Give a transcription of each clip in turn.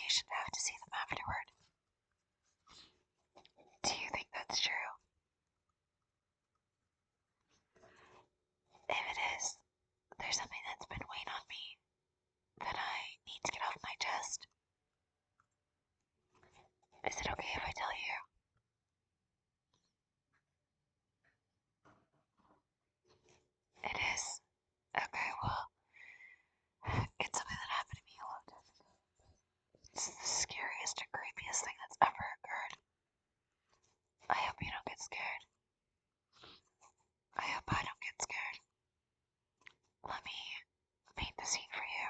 obligation to have to see them afterward. Do you think that's true? If it is, there's something that's been weighing on me that I need to get off my chest. Is it okay if I tell you? It is. Okay, well, it's something that happened to me a long time ago. It's the scariest and creepiest thing that's ever occurred. I hope you don't get scared. I hope I don't get scared. Let me paint the scene for you.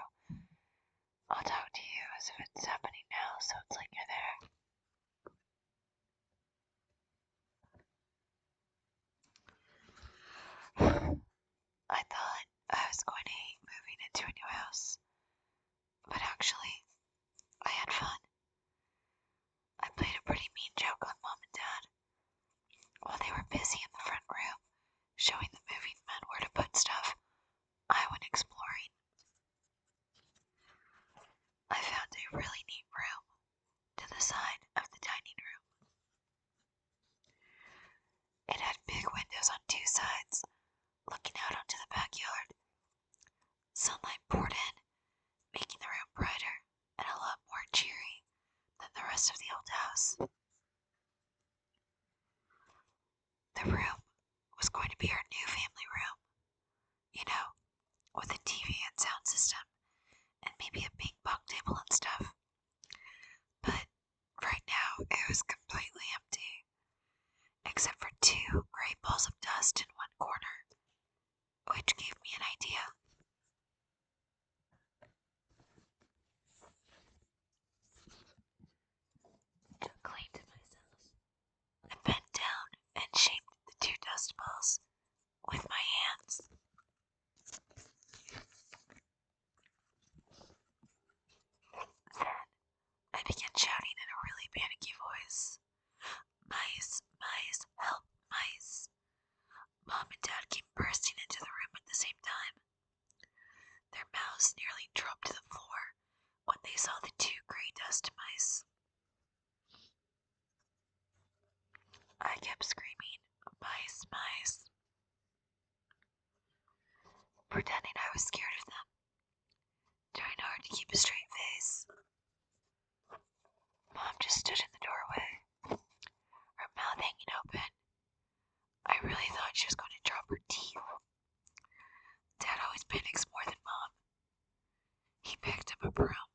I'll talk to you as if it's happening now, so it's like you're there. I thought I was going to hate moving into a new house, but actually, I had fun. I played a pretty mean joke on Mom and Dad while they were busy in the front room showing the moving men where to put stuff. I went exploring. I found a really neat room to the side of the dining room. It had big windows on two sides, looking out onto the backyard. Sunlight poured in, making the room brighter and a lot more cheery than the rest of the old house. The room was going to be our new family room, you know, with a TV and sound system, and maybe a big bunk table and stuff. But right now, it was completely empty, except for two gray balls of dust in one corner, which gave me an idea. Chuckling to myself, I bent down and shaped the two dust balls with my hands. Then I began shouting in a really panicky voice, "Mice, mice, help, mice!" Mom and Dad came bursting into the room at the same time. Their mouths nearly dropped to the floor when they saw the two gray dust mice. I kept screaming, "Mice, mice," pretending I was scared of them, trying hard to keep a straight face. Mom just stood in the doorway, her mouth hanging open. I really thought she was going to drop her teeth. Dad always panics more than Mom. He picked up a broom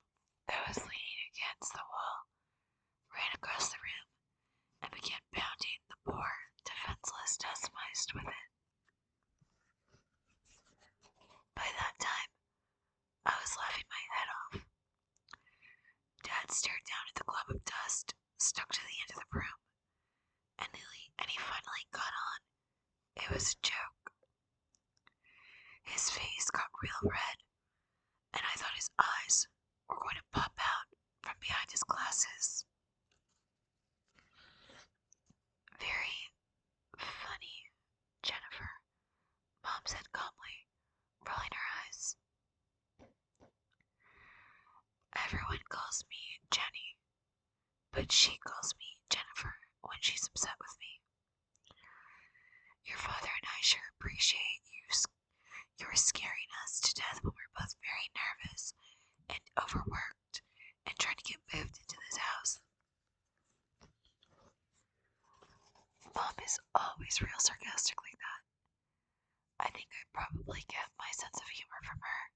that was leaning against the wall, ran across the room, and began pounding the poor, defenseless dust mice with it. By that time, I was laughing my head off. Dad stared down at the glob of dust stuck to the end of the broom, and he finally caught on. It was a joke. His face got real red, and I thought his eyes were going to pop out from behind his glasses. "Very funny, Jennifer," Mom said calmly, rolling her eyes. "Everyone calls me Jenny, but she calls me Jennifer when she's upset with me. Your father and I sure appreciate you scaring us to death when we're both very nervous and overworked and trying to get moved into this house." Mom is always real sarcastic like that. I think I probably get my sense of humor from her.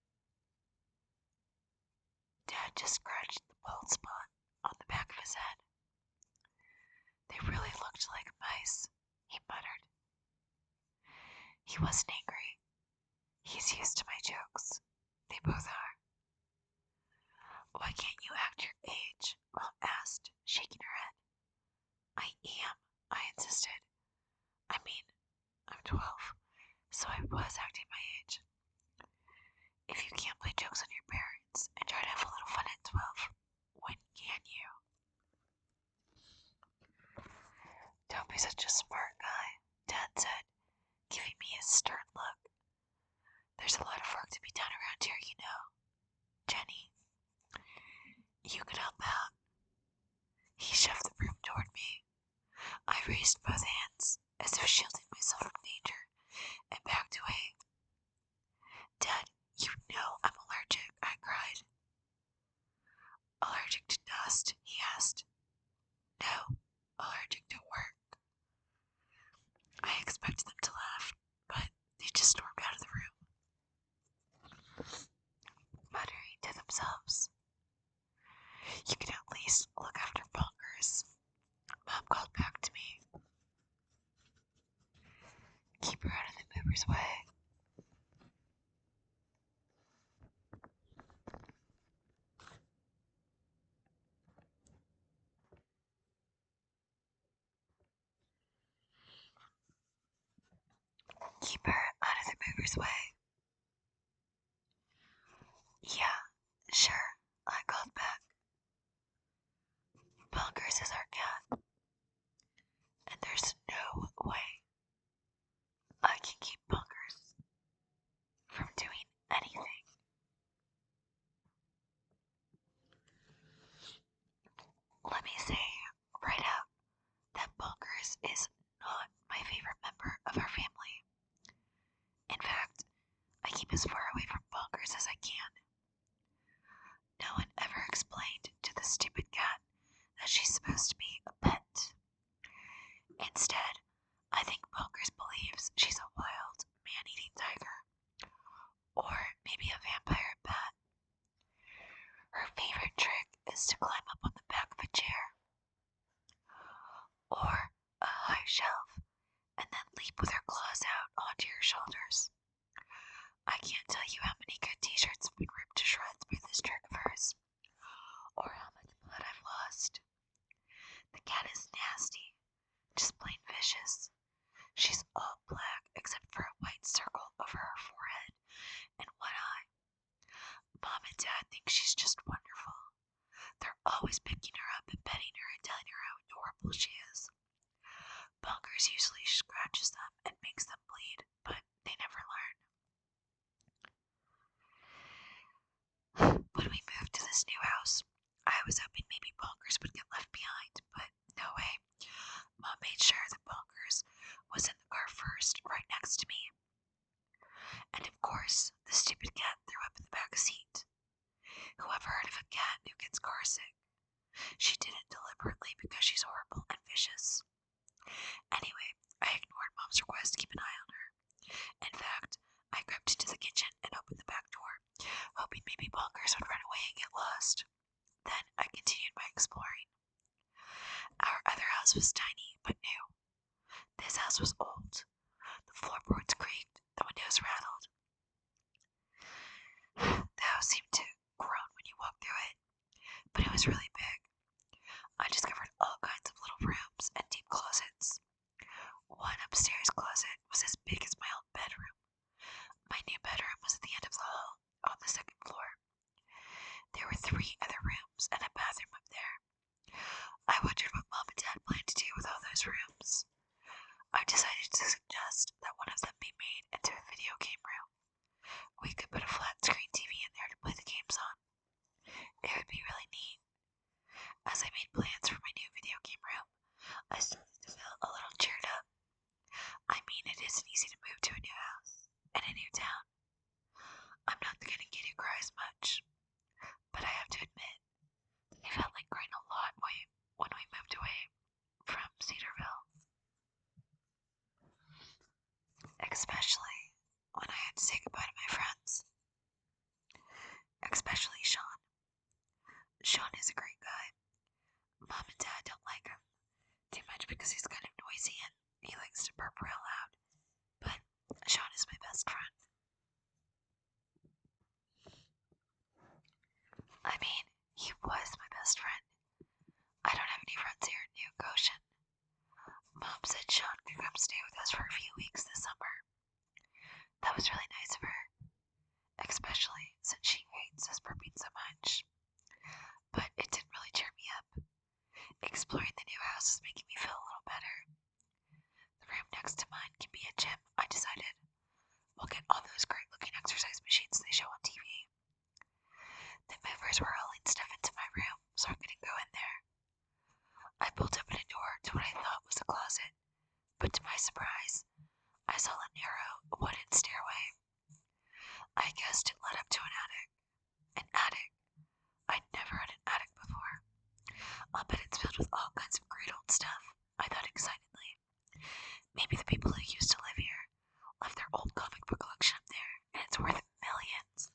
Dad just scratched the bald spot on the back of his head. "They really looked like mice," he muttered. He wasn't angry. He's used to my jokes. They both are. "Why can't you act your age?" Mom asked, shaking her head. "I am," I insisted. "I mean, I'm 12, so I was acting my age. If you can't play jokes on your parents and try to have a little fun at 12, when can you?" "Don't be such a smart guy," Dad said, giving me a stern look. "There's a lot of work to be done around here, you know. Jenny, You could help out. He shoved the broom toward me. I raised both hands as if shielding myself from danger and backed away. Dad, you know I'm allergic, I cried. Allergic to dust? He asked. No, allergic to work. I expected them to laugh, but they just stormed out of the room, muttering to themselves. You can at least look after bunkers. Mom called back to me. Keep her out of the movers' way. Keep her out of the movers' way. Yeah, sure, I called back. Bunkers is our cat, and there's no way I can keep Bunkers from doing anything. Let me say right out that Bunkers is not my favorite member of our family. In fact, I keep as far away from Bunkers as I can. No one ever explained to the stupid cat that she's supposed to be a pet. Instead, I think Bunkers believes she's a wild, man-eating tiger. Or maybe a vampire bat. Her favorite trick is to climb up on the back of a chair. Or a high shelf, and then leap with her claws out onto your shoulders. I can't tell you how many good t-shirts have been ripped to shreds by this trick of hers. Or how much blood I've lost. The cat is nasty, just plain vicious. She's all black except for a white circle over her forehead and one eye. Mom and Dad think she's just wonderful. They're always picking her up and petting her and telling her how adorable she is. Bunkers usually scratches them and makes them bleed, but they never learn. When we moved to this new house, I was hoping maybe Bunkers would get left behind, but no way. Mom made sure that Bunkers was in the car first, right next to me. And of course, the stupid cat threw up in the back seat. Whoever heard of a cat who gets car sick? She did it deliberately because she's horrible and vicious. Anyway, I ignored Mom's request to keep an eye on her. In fact, I crept into the kitchen and opened the back door, hoping maybe Bunkers would run away and get lost. Then I continued my exploring. Our other house was tiny, but new. This house was old. The floorboards creaked, the windows rattled. The house seemed to groan when you walked through it, but it was really big. I discovered all kinds of little rooms and deep closets. One upstairs closet was as big as my old bedroom. My new bedroom was at the end of the hall, on the second floor. There were 3 other rooms and a bathroom up there. I wondered what Mom and Dad planned to do with all those rooms. I decided to suggest that one of them be made into a video game room. We could put a flat screen TV in there to play the games on. It would be really neat. As I made plans for my new video game room, I started to feel a little cheered up. I mean, it isn't easy to move to a new house and a new town. I'm not the kind of kid who cries much, but I have to admit, I felt like crying a lot when we moved away from Cedarville. Especially when I had to say goodbye to my friends. Especially Sean. Sean is a great guy. Mom and Dad don't like him too much because he's kind of noisy and he likes to burp real loud. But Sean is my best friend. I mean, he was my best friend. I don't have any friends here in New Goshen. Mom said Sean could come stay with us for a few weeks this summer. That was really nice of her, especially since she hates us burping so much. But it didn't really cheer me up. Exploring the new house is making me feel a little better. The room next to mine can be a gym, I decided. We'll get all those great looking exercise machines they show on TV. The movers were hauling stuff into my room, so I couldn't go in there. I pulled open a door to what I thought was a closet, but to my surprise, I saw a narrow wooden stairway. I guessed it led up to an attic. An attic? I'd never had an attic before. I'll bet it's filled with all kinds of great old stuff, I thought excitedly. Maybe the people who used to live here left their old comic book collection up there, and it's worth millions.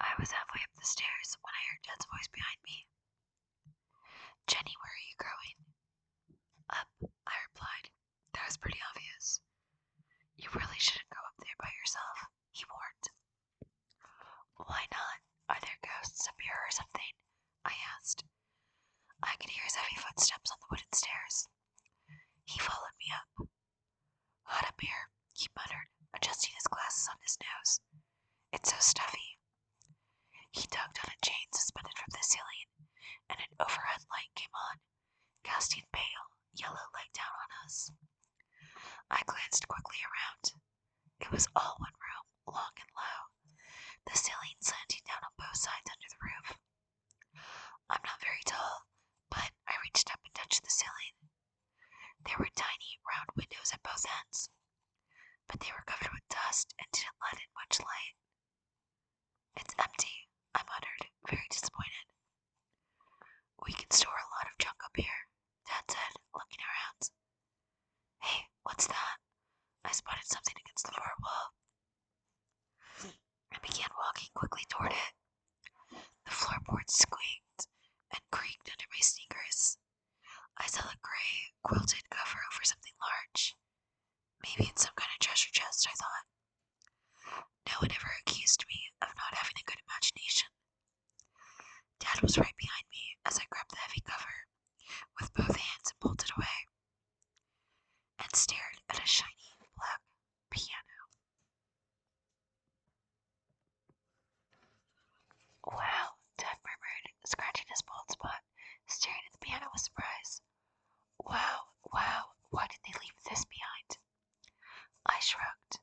I was halfway up the stairs when I heard Dad's voice behind me. Jenny, where are you going? Up, I replied. That was pretty obvious. You really shouldn't go up there by yourself, he warned. Why not? Are there ghosts up here or something? I asked. I could hear his heavy footsteps on the wooden stairs. He followed me up. Hot up here, he muttered, adjusting his glasses on his nose. It's so stuffy. He tugged on a chain suspended from the ceiling, and an overhead light came on, casting pale, yellow light down on us. I glanced quickly around. It was all one room, long and low, the ceiling slanting down on both sides under the roof. I'm not very tall, but I reached up and touched the ceiling. There were tiny, round windows at both ends, but they were covered with dust and didn't let in much light. It's empty, I muttered, very disappointed. We can store a lot of junk up here, Dad said, looking around. Hey, what's that? I spotted something against the far wall. I began walking quickly toward it. The floorboards squeaked and creaked under my sneakers. I saw a gray, quilted cover over something large. Maybe it's some kind of treasure chest, I thought. No one ever accused me of not having a good imagination. Dad was right behind me as I grabbed the heavy cover with both hands and pulled it away, and stared at a shiny black piano. Wow, Dad murmured, scratching his bald spot, staring at the piano with surprise. Wow, why did they leave this behind? I shrugged.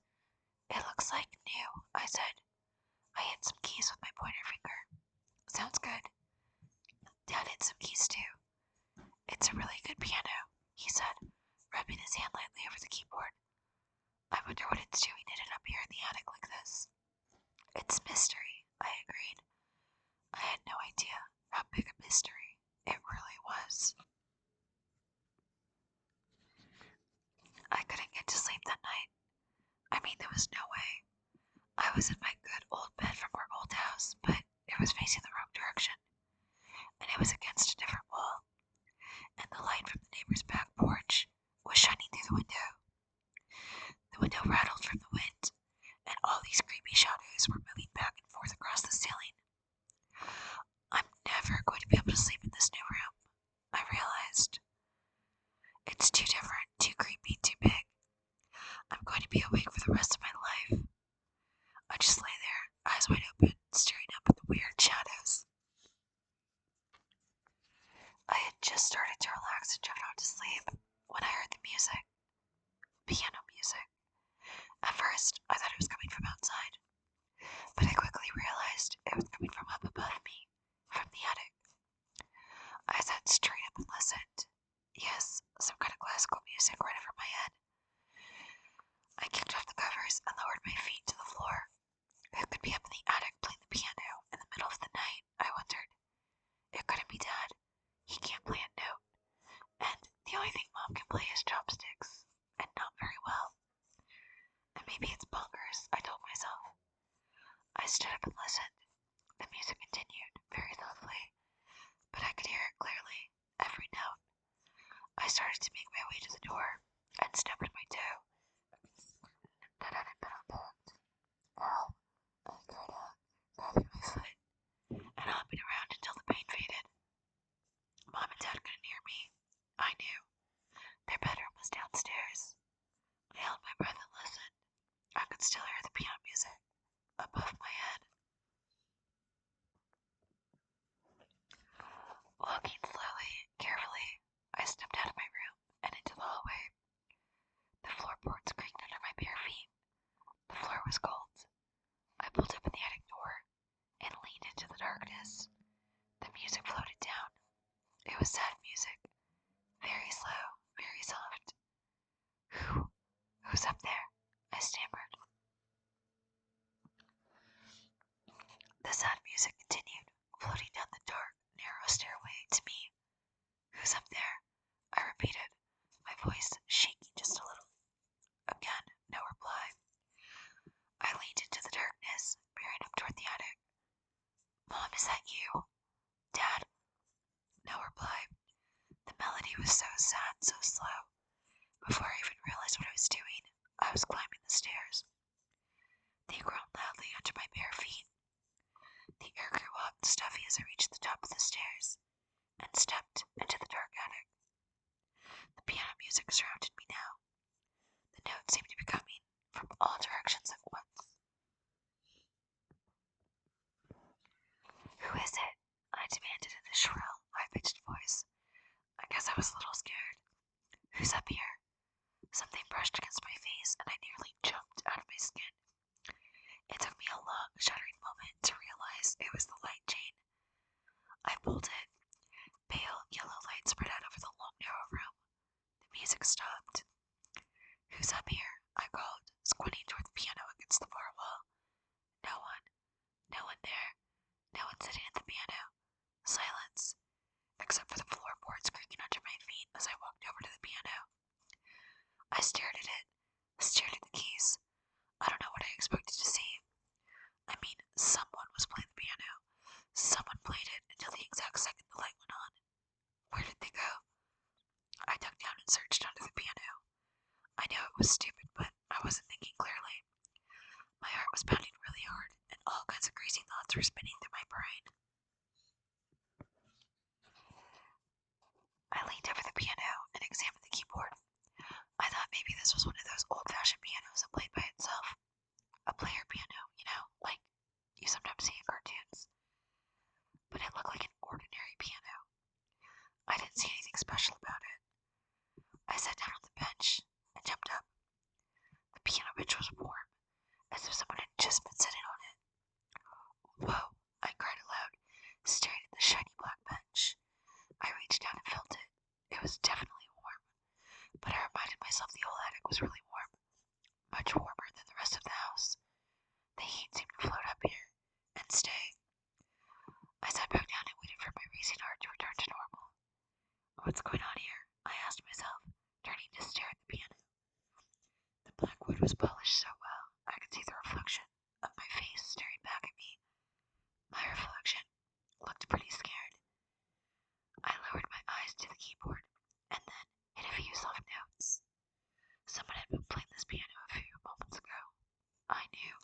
It looks like new, I said. I hit some keys with my pointer finger. Sounds good. Dad hit some keys too. It's a really good piano, he said, rubbing his hand lightly over the keyboard. I wonder what it's doing hidden up here in the attic like this. It's mystery, I agreed. I had no idea how big a mystery it really was. I couldn't get to sleep that night. I mean, there was no way. I was in my good old bed from our old house, but it was facing the wrong direction, and it was against a different wall, and the light from the neighbor's back porch was shining through the window. The window rattled from the wind, and all these creepy shadows were moving back and forth across the ceiling. I'm never going to be able to sleep in this new room, I realized. It's too different, too creepy, too big. I'm going to be awake for the rest of my life. I just lay there, eyes wide open, staring up at the weird shadows. I had just started to relax and drift off to sleep when I heard the music. Piano music. At first, I thought it was coming from outside, but I quickly realized it was coming from up above me, from the attic. I sat straight up and listened. Yes, some kind of classical music right over my head. I kicked off the covers and lowered my feet to the floor. Who could be up in the attic playing the piano in the middle of the night, I wondered. It couldn't be Dad. He can't play a note. And the only thing Mom can play is chopsticks, and not very well. And maybe it's bonkers, I told myself. I stood up and listened. The music continued, very softly, It was so sad, so slow. Before I even realized what I was doing, I was climbing the stairs. They groaned loudly under my bare feet. The air grew hot and stuffy as I reached the top of the stairs and stepped into the dark attic. The piano music surrounded me now. The notes seemed to be coming from all directions at once. Who is it? I demanded in a shrill, high-pitched voice. I guess I was a little scared. Who's up here? Something brushed against my face, and I nearly jumped out of my skin. It took me a long, shuddering moment to realize it was the light chain. I pulled it. Pale yellow light spread out over the long, narrow room. The music stopped. Who's up here? I called, squinting toward the piano against the far wall. No one. No one there. No one sitting at the piano. Silence. Except for the floorboards creaking under my feet as I walked over to the piano. I stared at it. Stared at the keys. I don't know what I expected to see. I mean, someone was playing the piano. Someone played it until the exact second the light went on. Where did they go? I dug down and searched under the piano. I know it was stupid, but I wasn't thinking clearly. My heart was pounding really hard, and all kinds of crazy thoughts were spinning through my brain. I leaned over the piano and examined the keyboard. I thought maybe this was one of those old-fashioned pianos that played by itself. A player piano, like you sometimes see in cartoons. But it looked like an ordinary piano. I didn't see anything special about it. I sat down on the bench and jumped up. The piano bench was warm, as if someone had just been sitting on it. Whoa, I cried aloud, staring at the shiny black bench. I reached down and felt it. It was definitely warm, but I reminded myself the whole attic was really warm, much warmer than the rest of the house. The heat seemed to float up here and stay. I sat back down and waited for my racing heart to return to normal. What's going on here? I asked myself, turning to stare at the piano. The black wood was polished so well, I could see the reflection of my face staring back at me. My reflection looked pretty scared. I lowered my eyes to the keyboard and then hit a few soft notes. Someone had been playing this piano a few moments ago. I knew.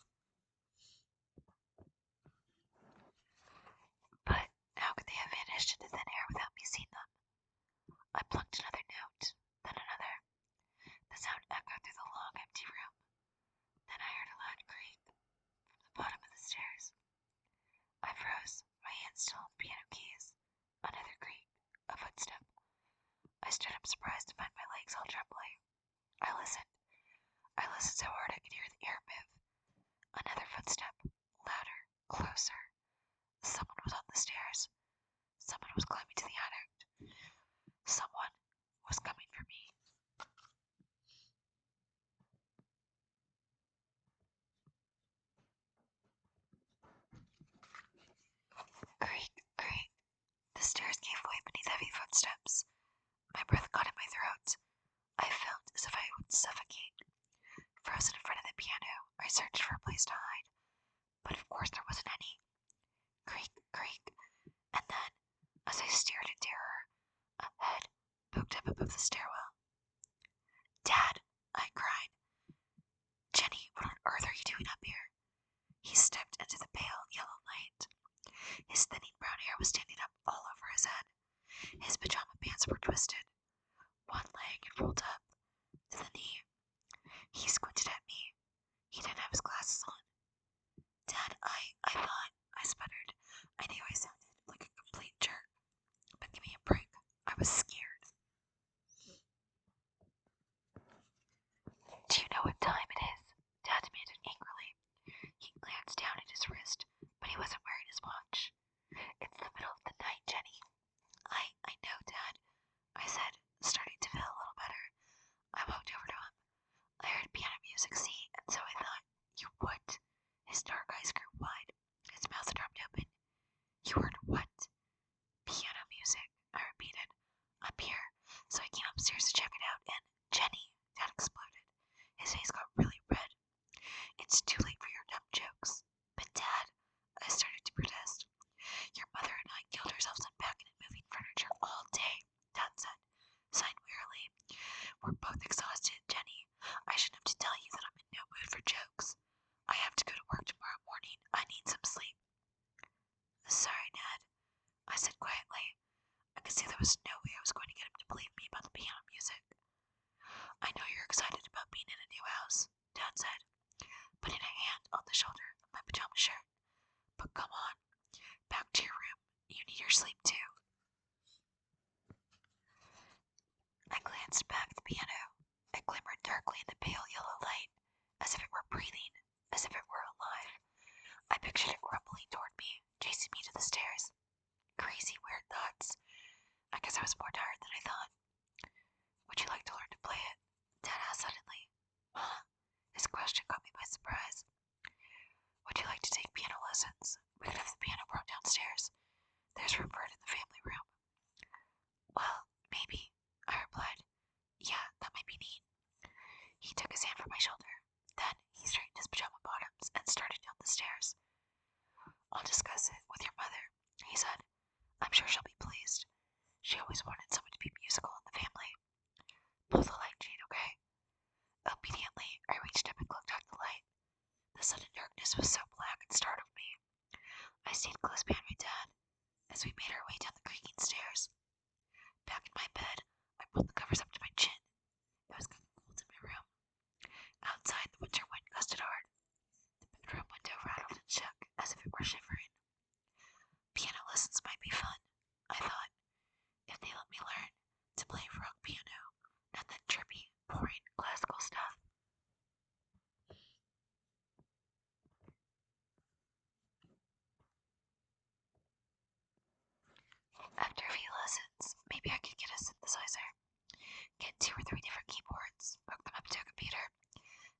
But how could they have vanished into thin air without me seeing them? I plucked another note, then another. The sound echoed through the long, empty room. Then I heard a loud creak from the bottom of the stairs. I froze, my hands still on the piano keys. Another creak, a footstep. I stood up surprised to find my legs all trembling. I listened. I listened so hard I could hear the air move. Another footstep, louder, closer. Someone was on the stairs. Someone was climbing to the attic. Someone was coming for me. Creak, creak. The stairs gave way beneath heavy footsteps. My breath caught in my throat. I felt as if I would suffocate. Frozen in front of the piano, I searched for a place to hide, but of course there wasn't any. Creak, creak, and then, as I stared in terror, a head poked up above the stairwell. Dad, I cried. Jenny, what on earth are you doing up here? He stepped into the pale yellow light. His thinning brown hair was standing up all over his head. His pajama pants were twisted. One leg had rolled up to the knee. He squinted at me. He didn't have his glasses on. Dad, I thought, I sputtered. I knew I sounded like a complete jerk. But give me a break. I was scared. Do you know what time it is? Dad demanded angrily. He glanced down at his wrist, but he wasn't wearing his watch. It's the middle of the night, Jenny. I know, Dad, I said could see there was no way I was going to get him to believe me about the piano music. I know you're excited about being in a new house, Dad said, putting a hand on the shoulder of my pajama shirt. But come on, back to your room. You need your sleep too. I glanced back at the piano. It glimmered darkly in the pale yellow light, as if it were breathing, as if it were alive. I pictured it rumbling toward me, chasing me to the stairs. Crazy, weird thoughts. I guess I was more tired than I thought. Would you like to learn to play it? Dad asked suddenly. Huh? His question caught me by surprise. Would you like to take piano lessons? We could have the piano brought downstairs. There's room for it in the family room. Well, maybe, I replied. Yeah, that might be neat. He took his hand from my shoulder. Then he straightened his pajama bottoms and started down the stairs. I'll discuss it with your mother, he said. I'm sure she'll be pleased. She always wanted someone to be musical in the family. Pull the light, Jane, okay? Obediently, I reached up and clicked on the light. The sudden darkness was so black it startled me. I stayed close behind my dad as we made our way down the creaking stairs. Back in my bed, I pulled the covers up to my chin. It was getting cold in my room. Outside, the winter wind gusted hard. The bedroom window rattled and shook as if it were shivering. Piano lessons might be fun, I thought, if they let me learn to play rock piano, not that trippy, boring classical stuff. After a few lessons, maybe I could get a synthesizer, get 2 or 3 different keyboards, hook them up to a computer.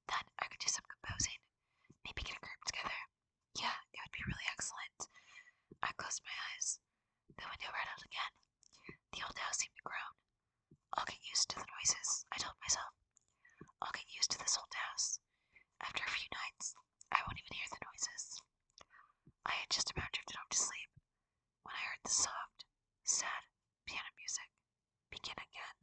Then I could do some composing, maybe get a group together. Yeah, it would be really excellent. I closed my eyes. The window rattled again. The old house seemed to groan. I'll get used to the noises, I told myself. I'll get used to this old house. After a few nights, I won't even hear the noises. I had just about drifted off to sleep when I heard the soft, sad piano music begin again.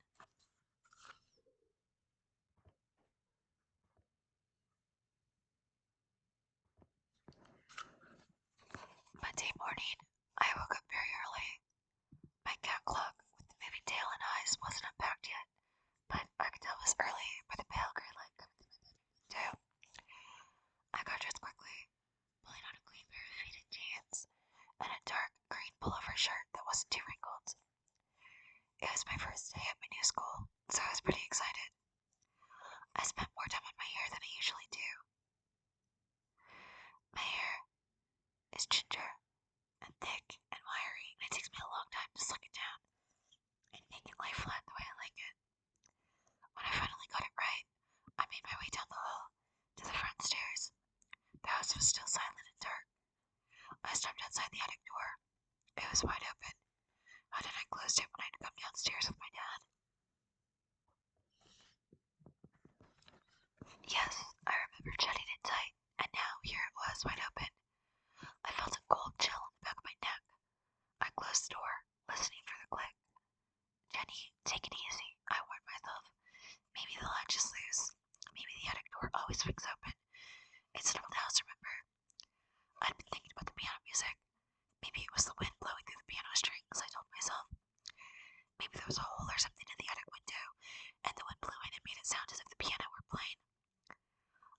Monday morning, I woke up very early. My cat clock with the moving tail and eyes wasn't unpacked yet, but I could tell it was early by the pale gray light coming through my window. I got dressed quickly, pulling on a clean pair of faded jeans and a dark green pullover shirt that wasn't too wrinkled. It was my first day at my new school, so I was pretty excited. I spent more time on my hair than I usually do. My hair is ginger and thick and wiry, and it takes me a long time to slick it down and make it lie flat the way I like it. When I finally got it right, I made my way down the hall to the front stairs. The house was still silent and dark. I stopped outside the attic door. It was wide open. Hadn't I closed it when I'd come downstairs with my dad? Yes, I remember shutting it tight, and now here it was wide open. I felt a cold chill on the back of my neck. I closed the door, listening for the click. Jenny, take it easy, I warned myself. Maybe the latch is loose. Maybe the attic door always swings open. It's an old house, remember? I'd been thinking about the piano music. Maybe it was the wind blowing through the piano strings, I told myself. Maybe there was a hole or something in the attic window, and the wind blew in and made it sound as if the piano were playing.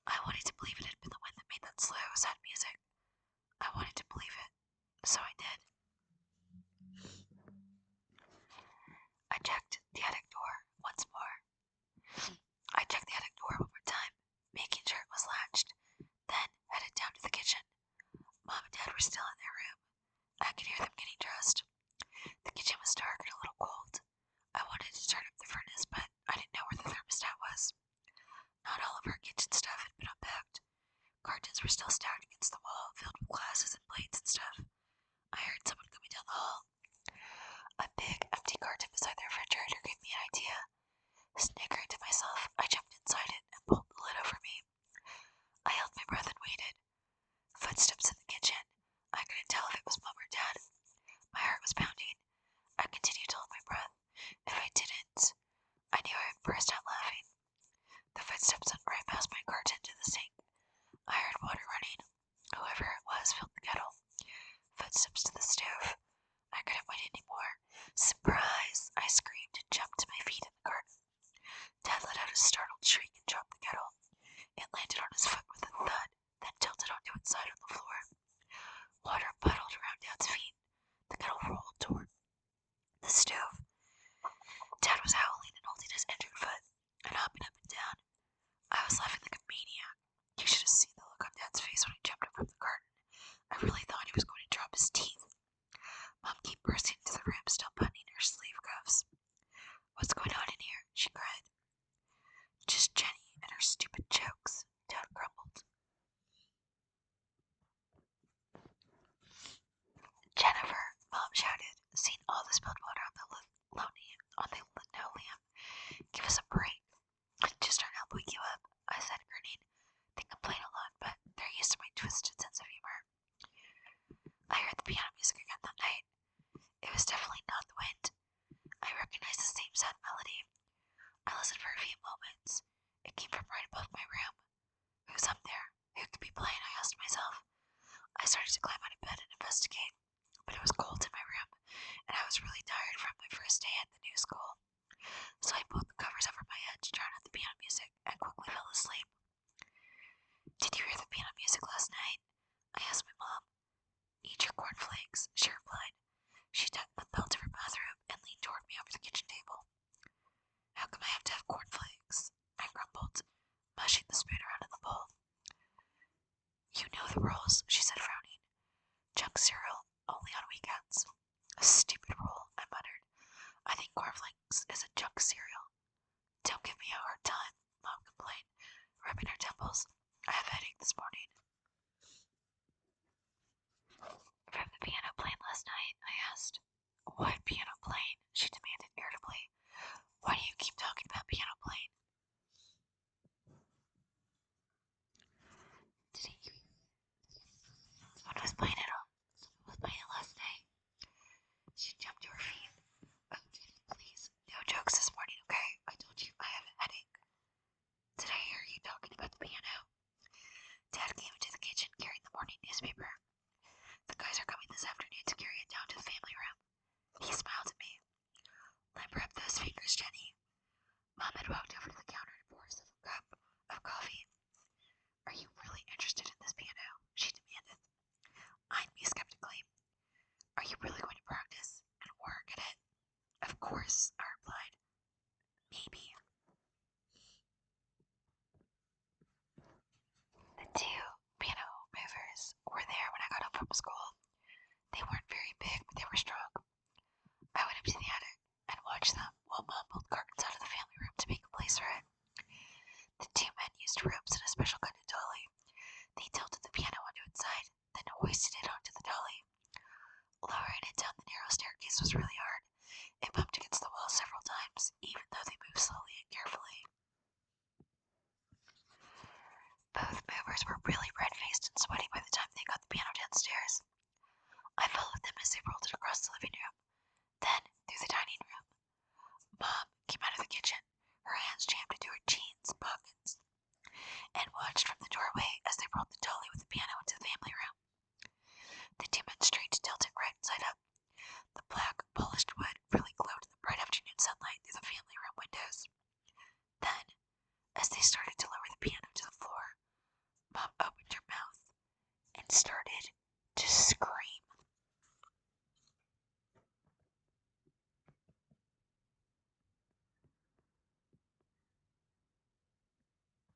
I wanted to believe it had been the wind that made that slow, sad music. I wanted to believe it, so I did. still buttoning her sleeve cuffs. What's going on in here? She cried. Just Jenny and her stupid jokes, Dad grumbled. Jennifer, Mom shouted, seeing all the spilled water on the linoleum. Give us a break. Just start elbowing you up, I said, grinning. They complain a lot, but they're used to my twisted sense of humor. I heard the piano music again that night. It was definitely not the wind. I recognized the same sad melody. I listened for a few moments. It came from right above my room. Who's up there? Who could be playing? I asked myself. I started to climb out of bed and investigate, but it was cold in my room, and I was really tired from my first day at the new school. So I pulled the covers over my head to drown out the piano music and quickly fell asleep. Did you hear the piano music last night? I asked my mom. Eat your cornflakes, she replied. She tucked the belt of her bathrobe and leaned toward me over the kitchen table. How come I have to have cornflakes? I grumbled, mushing the spoon around in the bowl. You know the rules, she said, frowning. Junk cereal, only on weekends. A stupid rule, I muttered. I think cornflakes is a junk cereal. Don't give me a hard time, Mom complained, rubbing her temples. I have a headache this morning. From the piano playing last night, I asked. What piano playing? She demanded irritably. Why do you keep talking about piano playing? Didn't you? Someone was playing it last night. She jumped to her feet. Oh, Jenny, please. No jokes this morning, okay? I told you I have a headache. Did I hear you talking about the piano? Dad came into the kitchen carrying the morning newspaper. The guys are coming this afternoon to carry it down to the family room. He smiled at me. Limber up those fingers, Jenny. Mom had walked over to the counter and poured herself a cup of coffee. Are you really interested in this piano? She demanded. Eyed me skeptically. Are you really going to practice and work at it? Of course, I replied. Maybe. The two piano movers were there when I got home from school. They weren't very big, but they were strong. I went up to the attic and watched them while Mom pulled curtains out of the family room to make a place for it. The two men used ropes and a special kind of dolly. They tilted the piano onto its side, then hoisted it onto the dolly. Lowering it down the narrow staircase was really